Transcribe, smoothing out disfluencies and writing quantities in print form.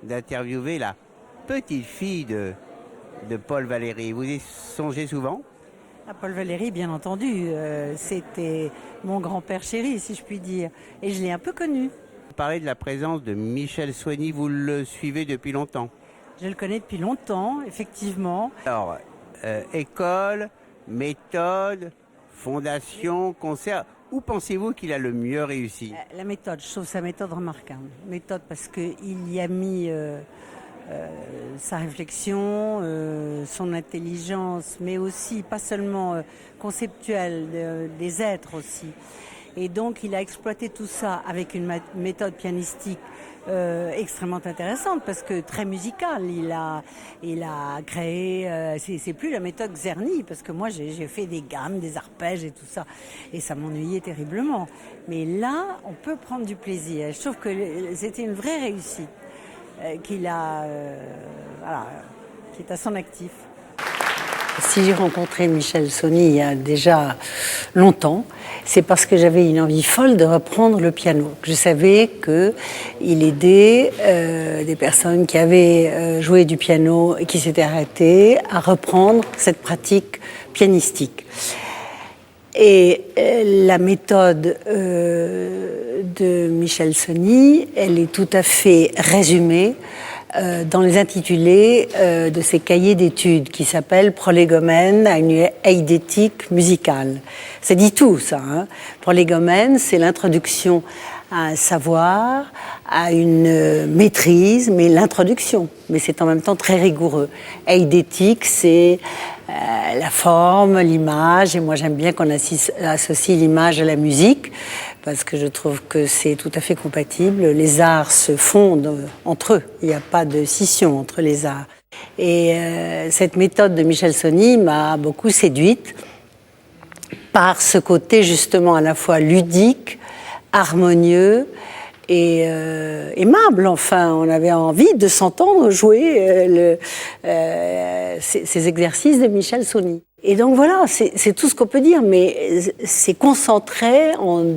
d'interviewer la petite fille de Paul Valéry. Vous y songez souvent? À Paul Valéry, bien entendu, c'était mon grand-père chéri, si je puis dire. Et je l'ai un peu connu. Vous parlez de la présence de Michel Soigny, vous le suivez depuis longtemps. Je le connais depuis longtemps, effectivement. Alors, école, méthode, fondation, concert, où pensez-vous qu'il a le mieux réussi? La méthode, je trouve sa méthode remarquable. Méthode parce qu'il y a mis sa réflexion, son intelligence, mais aussi, pas seulement conceptuelle, des êtres aussi. Et donc, il a exploité tout ça avec une méthode pianistique extrêmement intéressante parce que très musicale. Il a créé, c'est plus la méthode Czerny parce que moi j'ai fait des gammes, des arpèges et tout ça et ça m'ennuyait terriblement. Mais là, on peut prendre du plaisir. Je trouve que c'était une vraie réussite qu'il a, voilà, qui est à son actif. Si j'ai rencontré Michel Soigny il y a déjà longtemps, c'est parce que j'avais une envie folle de reprendre le piano. Je savais qu'il aidait des personnes qui avaient joué du piano et qui s'étaient arrêtées à reprendre cette pratique pianistique. Et la méthode de Michel Soigny, elle est tout à fait résumée dans les intitulés de ses cahiers d'études qui s'appellent Prolégomène à une eidétique musicale. Ça dit tout, ça. Hein. Prolégomène, c'est l'introduction à un savoir, à une maîtrise, mais l'introduction. Mais c'est en même temps très rigoureux. Eidétique, c'est la forme, l'image, et moi j'aime bien qu'on associe l'image à la musique, parce que je trouve que c'est tout à fait compatible. Les arts se fondent entre eux, il n'y a pas de scission entre les arts. Et cette méthode de Michel Soigny m'a beaucoup séduite par ce côté justement à la fois ludique, harmonieux et aimable. Enfin, on avait envie de s'entendre jouer ces exercices de Michel Soigny. Et donc voilà, c'est tout ce qu'on peut dire, mais c'est concentré en